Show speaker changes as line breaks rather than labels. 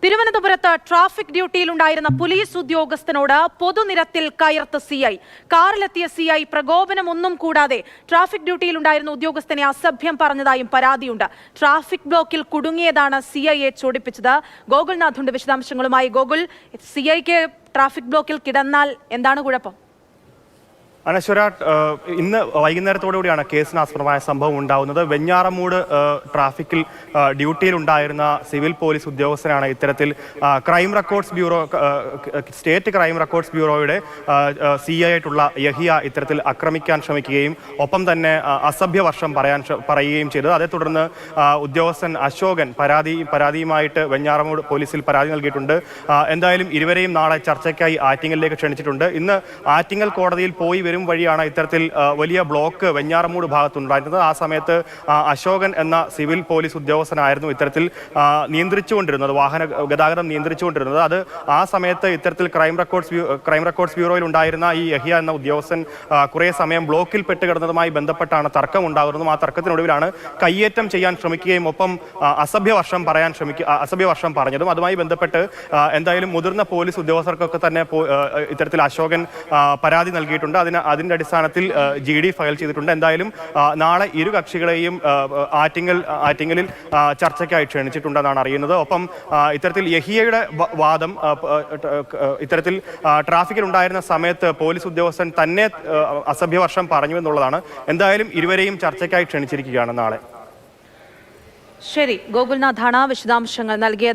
തിരുവനന്തപുരത്ത് traffic ഡ്യൂട്ടിയിലുണ്ടായിരുന്ന police ഉദ്യോഗസ്ഥനോട് പൊതുനിരത്തിൽ കയർത്ത് CI. കാറിലെത്തിയ CI പ്രകോപനമൊന്നും കൂടാതെ traffic ഡ്യൂട്ടിയിലുണ്ടായിരുന്ന ഉദ്യോഗസ്ഥനെ അസഭ്യം പറഞ്ഞതായും പരാതിയുണ്ട്. ട്രാഫിക് ബ്ലോക്കിൽ കുടുങ്ങിയതാണ് സിഐയെ ചൊടിപ്പിച്ചത്. ഗോകുൽനാഥുണ്ട് വിശദാംശങ്ങളുമായി. ഗോകുൽ, സിഐക്ക് ട്രാഫിക് ബ്ലോക്കിൽ കിടന്നാൽ എന്താണ് കുഴപ്പം?
അനശ്വര, ഇന്ന് വൈകുന്നേരത്തോടുകൂടിയാണ് കേസിനാസ്പദമായ സംഭവം ഉണ്ടാകുന്നത്. വെഞ്ഞാറമൂട് ട്രാഫിക്കിൽ ഡ്യൂട്ടിയിലുണ്ടായിരുന്ന സിവിൽ പോലീസ് ഉദ്യോഗസ്ഥനാണ് ഇത്തരത്തിൽ സ്റ്റേറ്റ് ക്രൈം റെക്കോർഡ്സ് ബ്യൂറോയുടെ CI ആയിട്ടുള്ള യഹിയ ഇത്തരത്തിൽ ആക്രമിക്കാൻ ശ്രമിക്കുകയും ഒപ്പം തന്നെ അസഭ്യവർഷം പറയുകയും ചെയ്തത്. അതേ തുടർന്ന് ഉദ്യോഗസ്ഥൻ അശോകൻ പരാതിയുമായിട്ട് വെഞ്ഞാറമൂട് പോലീസിൽ പരാതി നൽകിയിട്ടുണ്ട്. എന്തായാലും ഇരുവരെയും നാളെ ചർച്ചയ്ക്കായി ആറ്റിങ്ങലിലേക്ക് ക്ഷണിച്ചിട്ടുണ്ട്. ഇന്ന് ആറ്റിങ്ങൽ കോടതിയിൽ പോയി വഴിയാണ് ഇത്തരത്തിൽ വലിയ ബ്ലോക്ക് വെഞ്ഞാറമൂട് ഭാഗത്തുണ്ടായിരുന്നത്. ആ സമയത്ത് അശോകൻ എന്ന സിവിൽ പോലീസ് ഉദ്യോഗസ്ഥനായിരുന്നു ഇത്തരത്തിൽ നിയന്ത്രിച്ചുകൊണ്ടിരുന്നത്, വാഹന ഗതാഗതം നിയന്ത്രിച്ചുകൊണ്ടിരുന്നത്. അത് ആ സമയത്ത് ഇത്തരത്തിൽ ക്രൈം റെക്കോർഡ്സ് ബ്യൂറോയിൽ ഉണ്ടായിരുന്ന ഈ യഹിയ എന്ന ഉദ്യോഗസ്ഥൻ കുറേ സമയം ബ്ലോക്കിൽ പെട്ടുകിടന്നതുമായി ബന്ധപ്പെട്ടാണ് തർക്കം ഉണ്ടാകുന്നതും. ആ തർക്കത്തിനൊടുവിലാണ് കയ്യേറ്റം ചെയ്യാൻ ശ്രമിക്കുകയും ഒപ്പം അസഭ്യവർഷം പറഞ്ഞതും. അതുമായി ബന്ധപ്പെട്ട് എന്തായാലും മുതിർന്ന പോലീസ് ഉദ്യോഗസ്ഥർക്കൊക്കെ തന്നെ ഇത്തരത്തിൽ അശോകൻ പരാതി നൽകിയിട്ടുണ്ട്. അതിന്റെ അടിസ്ഥാനത്തിൽ GD ഫയൽ ചെയ്തിട്ടുണ്ട്. എന്തായാലും നാളെ ഇരു കക്ഷികളെയും ആറ്റിങ്ങലിൽ ചർച്ചയ്ക്കായി ക്ഷണിച്ചിട്ടുണ്ടെന്നാണ് അറിയുന്നത്. ഒപ്പം ഇത്തരത്തിൽ യഹിയയുടെ വാദം ഇത്തരത്തിൽ ട്രാഫിക്കിൽ ഉണ്ടായിരുന്ന സമയത്ത് പോലീസ് ഉദ്യോഗസ്ഥൻ തന്നെ അസഭ്യവർഷം പറഞ്ഞു എന്നുള്ളതാണ്. എന്തായാലും ഇരുവരെയും ചർച്ചയ്ക്കായി ക്ഷണിച്ചിരിക്കുകയാണ് നാളെ.
ശരി, ഗോകുൽനാഥാണ് വിശദാംശങ്ങൾ നൽകിയത്.